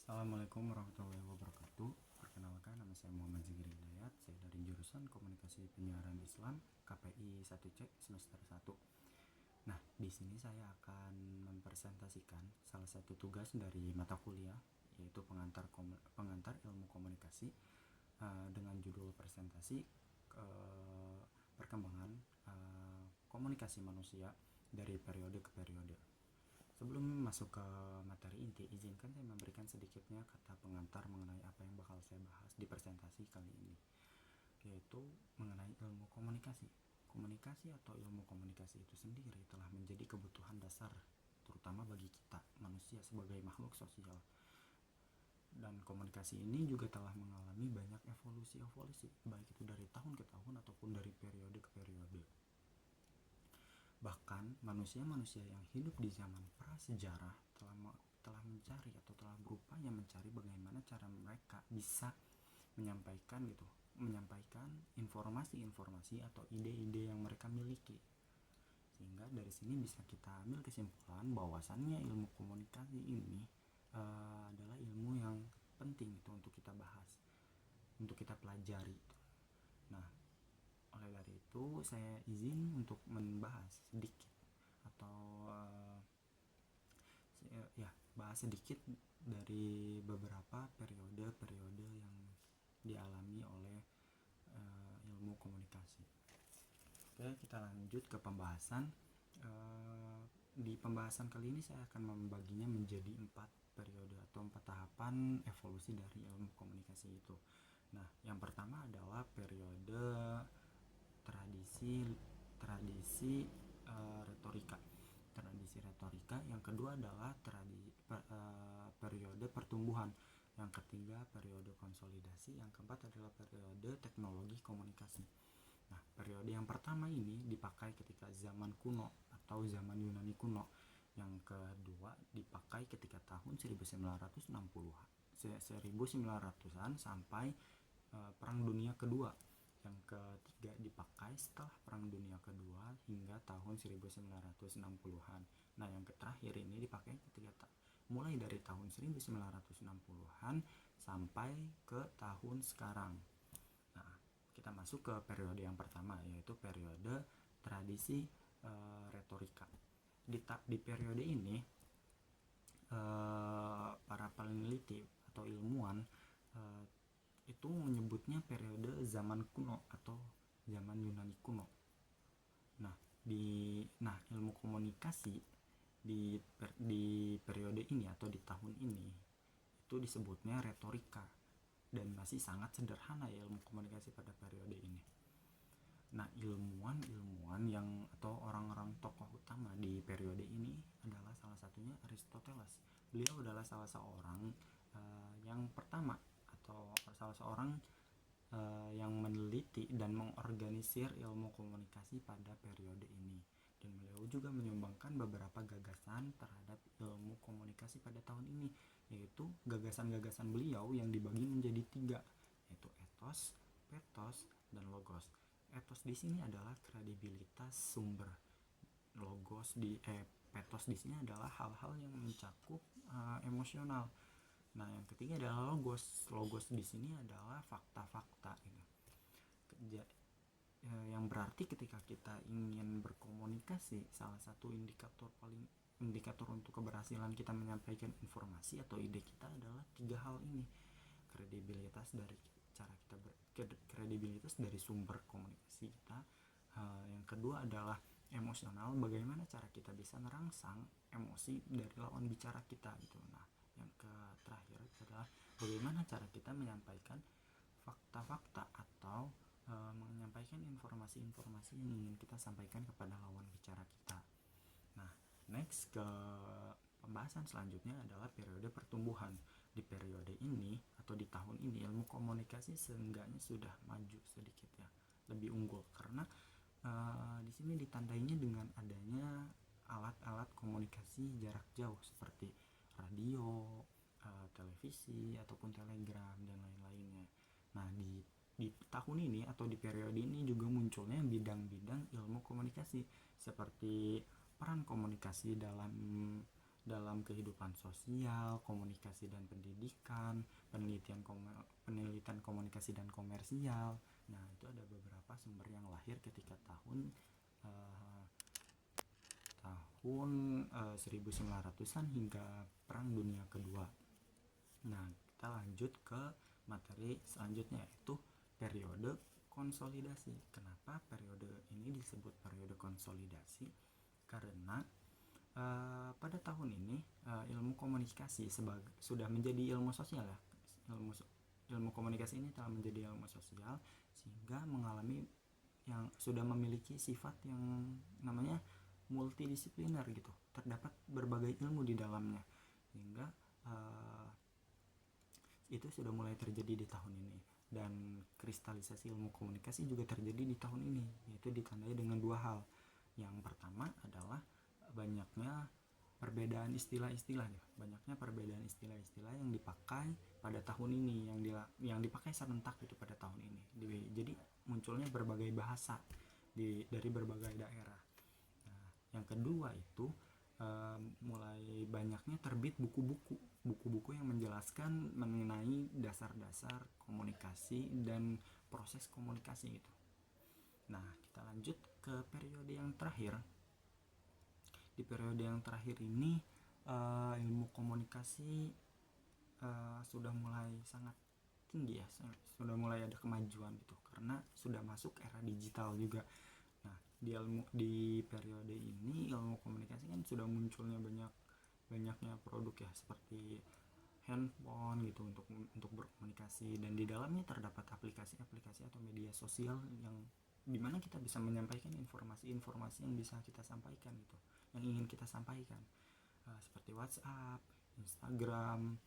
Assalamualaikum warahmatullahi wabarakatuh. Perkenalkan, nama saya Muhammad Zikri Hidayat. Saya dari jurusan Komunikasi Penyiaran Islam KPI 1C semester 1. Nah, di sini saya akan mempresentasikan salah satu tugas dari mata kuliah, yaitu pengantar ilmu komunikasi, dengan judul presentasi perkembangan komunikasi manusia dari periode ke periode. Sebelum masuk ke materi inti, izinkan saya memberikan sedikitnya kata pengantar mengenai apa yang bakal saya bahas di presentasi kali ini, yaitu mengenai ilmu komunikasi. Komunikasi atau ilmu komunikasi itu sendiri telah menjadi kebutuhan dasar, terutama bagi kita, manusia sebagai makhluk sosial. Dan komunikasi ini juga telah mengalami banyak evolusi, baik itu dari tahun ke tahun ataupun dari periode ke periode. Bahkan manusia-manusia yang hidup di zaman prasejarah telah mencari atau telah berupaya mencari bagaimana cara mereka bisa menyampaikan informasi-informasi atau ide-ide yang mereka miliki. Sehingga dari sini bisa kita ambil kesimpulan bahwasannya ilmu komunikasi ini adalah ilmu yang penting itu untuk kita bahas, untuk kita pelajari. Nah, oleh dari itu saya izin untuk membahas sedikit atau bahas sedikit dari beberapa periode-periode yang dialami oleh ilmu komunikasi. Oke, kita lanjut ke pembahasan. Di pembahasan kali ini saya akan membaginya menjadi 4 periode atau 4 tahapan evolusi dari ilmu komunikasi itu. Nah, yang pertama adalah periode tradisi retorika. Tradisi retorika. Yang kedua adalah periode pertumbuhan. Yang ketiga periode konsolidasi. Yang keempat adalah periode teknologi komunikasi. Nah, periode yang pertama ini dipakai ketika zaman kuno atau zaman Yunani kuno. Yang kedua dipakai ketika tahun 1960-an sampai Perang Dunia Kedua. Yang ketiga dipakai setelah Perang Dunia Kedua hingga tahun 1960-an. Nah, yang terakhir ini dipakai ketika mulai dari tahun 1960-an sampai ke tahun sekarang. Nah, kita masuk ke periode yang pertama, yaitu periode tradisi retorika. Di periode ini para peneliti atau ilmuwan itu menyebutnya periode zaman kuno atau zaman Yunani kuno. Nah, ilmu komunikasi di periode ini atau di tahun ini itu disebutnya retorika, dan masih sangat sederhana ya ilmu komunikasi pada periode ini. Nah, ilmuwan yang atau orang-orang tokoh utama di periode ini adalah salah satunya Aristoteles. Beliau adalah salah seorang yang pertama atau salah seorang yang meneliti dan mengorganisir ilmu komunikasi pada periode ini. Dan beliau juga menyumbangkan beberapa gagasan terhadap ilmu komunikasi pada tahun ini, yaitu gagasan-gagasan beliau yang dibagi menjadi 3, yaitu ethos, pathos, dan logos. Ethos di sini adalah kredibilitas sumber. Pathos di sini adalah hal-hal yang mencakup emosional. Nah, yang ketiga adalah logos. Logos di sini adalah fakta-fakta gitu. Yang berarti ketika kita ingin berkomunikasi, salah satu indikator untuk keberhasilan kita menyampaikan informasi atau ide kita adalah 3 hal ini. Kredibilitas dari sumber komunikasi kita. Yang kedua adalah emosional, bagaimana cara kita bisa merangsang emosi dari lawan bicara kita gitu. Nah, yang terakhir adalah bagaimana cara kita menyampaikan fakta-fakta atau menyampaikan informasi-informasi yang ingin kita sampaikan kepada lawan bicara kita. Nah, next ke pembahasan selanjutnya adalah periode pertumbuhan. Di periode ini atau di tahun ini ilmu komunikasi seenggaknya sudah maju sedikit ya, lebih unggul karena di sini ditandainya dengan adanya alat-alat komunikasi jarak jauh seperti radio, televisi ataupun telegram dan lain-lainnya. Nah, di tahun ini atau di periode ini juga munculnya bidang-bidang ilmu komunikasi seperti peran komunikasi dalam kehidupan sosial, komunikasi dan pendidikan, pendidikan, penelitian komunikasi dan komersial. Nah, itu ada beberapa sumber yang lahir ketika tahun 1900-an hingga Perang Dunia Kedua. Nah, kita lanjut ke materi selanjutnya, yaitu periode konsolidasi. Kenapa periode ini disebut periode konsolidasi? Karena pada tahun ini ilmu komunikasi sudah menjadi ilmu sosial ya. Ilmu komunikasi ini telah menjadi ilmu sosial sehingga mengalami yang sudah memiliki sifat yang namanya multidisipliner gitu. Terdapat berbagai ilmu di dalamnya, sehingga itu sudah mulai terjadi di tahun ini. Dan kristalisasi ilmu komunikasi juga terjadi di tahun ini, yaitu ditandai dengan dua hal. Yang pertama adalah banyaknya perbedaan istilah-istilah ya. Banyaknya perbedaan istilah-istilah yang dipakai pada tahun ini, yang dipakai serentak itu pada tahun ini. Jadi munculnya berbagai bahasa dari berbagai daerah. Nah, yang kedua itu mulai banyaknya terbit buku-buku yang menjelaskan mengenai dasar-dasar komunikasi dan proses komunikasi itu. Nah, kita lanjut ke periode yang terakhir. Di periode yang terakhir ini ilmu komunikasi sudah mulai sangat tinggi ya, sudah mulai ada kemajuan gitu, karena sudah masuk era digital juga. Nah, di periode ini ilmu komunikasi kan sudah munculnya banyaknya produk ya, seperti handphone gitu untuk berkomunikasi, dan di dalamnya terdapat aplikasi-aplikasi atau media sosial yang dimana kita bisa menyampaikan informasi-informasi yang bisa kita sampaikan gitu, yang ingin kita sampaikan, seperti WhatsApp, Instagram,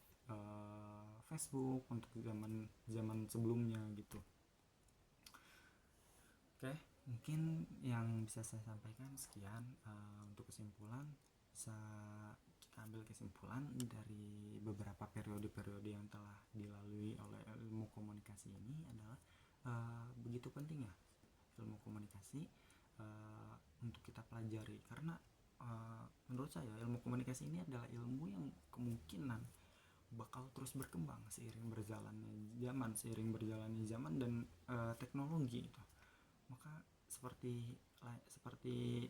Facebook untuk zaman sebelumnya gitu. Oke, mungkin yang bisa saya sampaikan sekian. Untuk kesimpulan, bisa kita ambil kesimpulan dari beberapa periode-periode yang telah dilalui oleh ilmu komunikasi ini adalah begitu penting ya ilmu komunikasi untuk kita pelajari, karena menurut saya ilmu komunikasi ini adalah ilmu yang kemungkinan bakal terus berkembang seiring berjalannya zaman dan teknologi itu. Maka seperti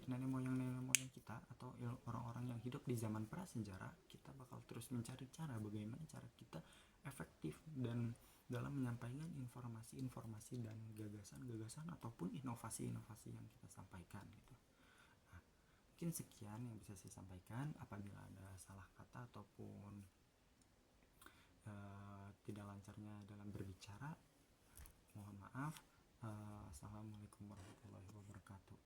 nenek moyang kita atau orang-orang yang hidup di zaman prasejarah, kita bakal terus mencari cara bagaimana cara kita efektif dan dalam menyampaikan informasi-informasi dan gagasan-gagasan ataupun inovasi-inovasi yang kita sampaikan gitu. Nah, mungkin sekian yang bisa saya sampaikan. Apabila ada salah kata ataupun tidak lancarnya dalam berbicara,